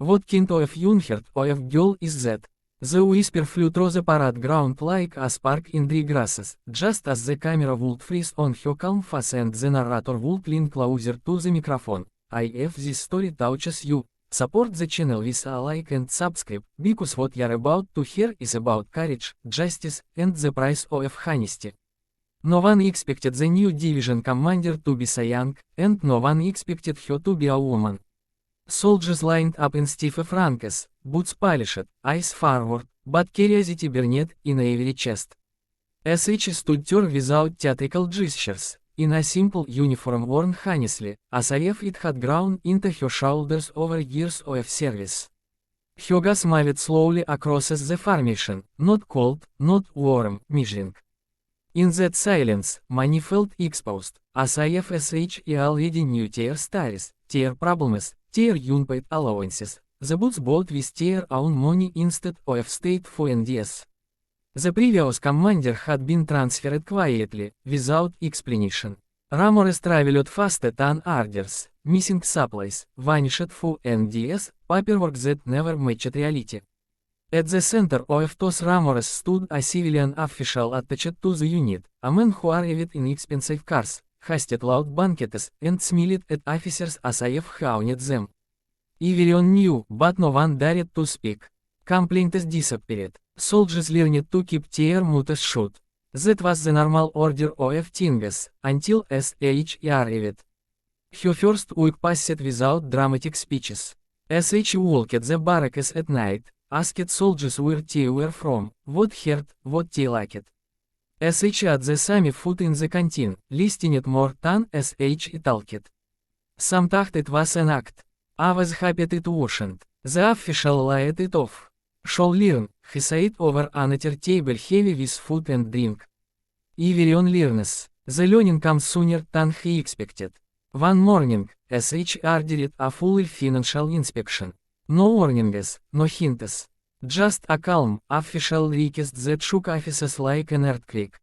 What kind of unhurt of girl is that? The whisper flew through the parade ground like a spark in dry grasses, just as the camera would freeze on her calm face and the narrator would lean closer to the microphone. If this story touches you, support the channel with a like and subscribe, because what you're about to hear is about courage, justice, and the price of honesty. No one expected the new division commander to be so young, and no one expected her to be a woman. Soldiers lined up in stiff ranks, boots polished, eyes forward, but curiosity burned in every chest. As each stood there without theatrical gestures, in a simple uniform worn honestly, as if it had grown into her shoulders over years of service. Her gaze moved slowly across the formation, not cold, not warm, measuring. In that silence, many felt exposed, as if SHE already knew their stories, their problems, their unpaid allowances. The boots bought with their own money instead of state funds. The previous commander had been transferred quietly, without explanation. Rumors traveled faster than orders, missing supplies, vanished funds, paperwork that never matched reality. At the center of those rumors stood a civilian official attached to the unit, a man who arrived in expensive cars, hosted loud banquets, and smiled at officers as if he owned them. Everyone knew, but no one dared to speak. Complaints disappeared. Soldiers learned to keep their mouths shut. That was the normal order of things, until SHE arrived. Her first week passed without dramatic speeches. SHE walked the barracks at night, asked soldiers where they were from, what hurt, what they liked. SHE at the same food in the canteen, listening more than SHE talked. Some thought it was an act. I was happy it wasn't. The official laid it off. Shall learn, he said over another table heavy with food and drink. Everyone learns. The learning comes sooner than he expected. One morning, SHE ordered a full financial inspection. No warnings, no hints. Just a calm, official request that shook offices like an earthquake.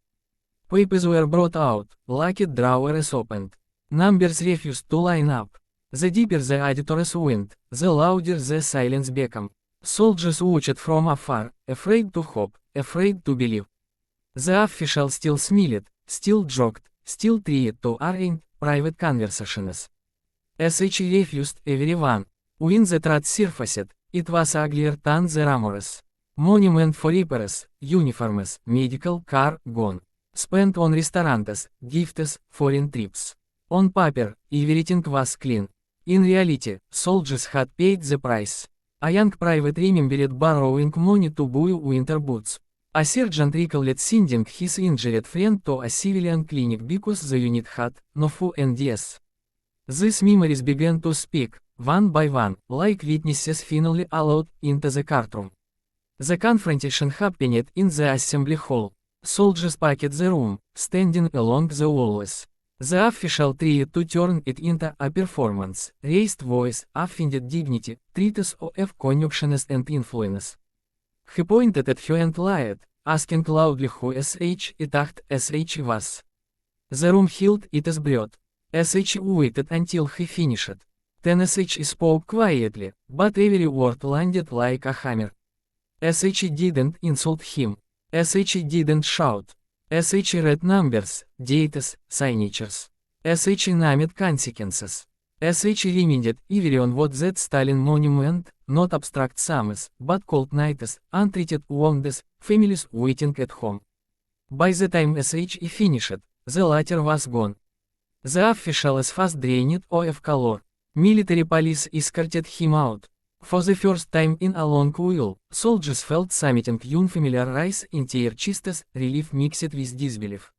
Papers were brought out, locked drawers opened. Numbers refused to line up. The deeper the auditors went, the louder the silence became. Soldiers watched from afar, afraid to hope, afraid to believe. The official still smiled, still joked, still tried to arrange private conversations. SHE refused everyone. When the truth surfaced, it was uglier than the rumors. Money meant for repairs, uniforms, medical care gone. Spent on restaurants, gifts, foreign trips. On paper, everything was clean. In reality, soldiers had paid the price. A young private remembered borrowing money to buy winter boots. A sergeant recalled sending his injured friend to a civilian clinic because the unit had no funds. These memories began to speak, one by one, like witnesses finally allowed into the courtroom. The confrontation happened in the assembly hall. Soldiers packed the room, standing along the walls. The official tried to turn it into a performance, raised voice, offended dignity, treatise of connections and influence. He pointed at her and lied, asking loudly who SHE thought SHE was. The room held its breath. SHE waited until he finished. Then SHE spoke quietly, but every word landed like a hammer. SHE didn't insult him. SHE didn't shout. SHE read numbers, dates, signatures. SHE named consequences. SHE reminded everyone what that Stalin monument, not abstract sums, but cold nights, untreated wounds, families waiting at home. By the time SHE finished, the latter was gone. The officials fast drained of color. Military police escorted him out. For the first time in a long while, soldiers felt something unfamiliar rise in their chests, relief mixed with disbelief.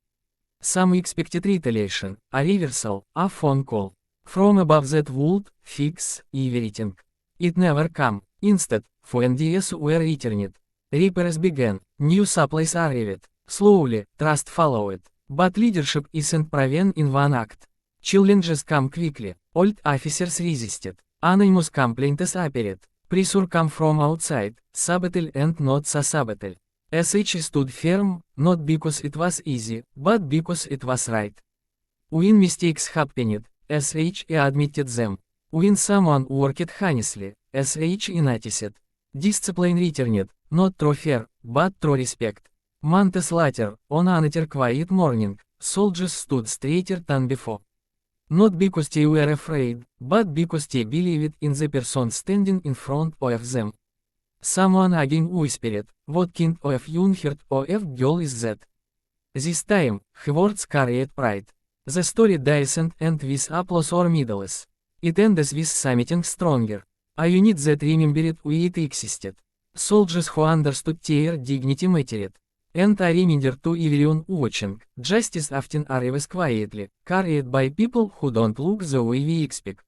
Some expected retaliation, a reversal, a phone call. From above that would fix everything. It never came. Instead, funds were returned. Repairs began, new supplies arrived. Slowly, trust followed. But leadership isn't proven in one act. Challenges come quickly. Old officers resisted. Anonymous complaints appeared. Pressure came from outside, subtle and not so subtle. SHE stood firm, not because it was easy, but because it was right. When mistakes happened, SHE admitted them. When someone worked honestly, sh inatiset. Discipline returned, not through fear, but through respect. Months later, on another quiet morning, soldiers stood straighter than before. Not because they were afraid, but because they believed in the person standing in front of them. Someone again whispered, "What kind of young heart of girl is that?" This time, her words carried pride. The story doesn't end with applause or medals. It ends with something stronger. A unit that remembered why it existed. Soldiers who understood their dignity mattered. And a reminder to everyone watching, justice often arrives quietly, carried by people who don't look the way we expect.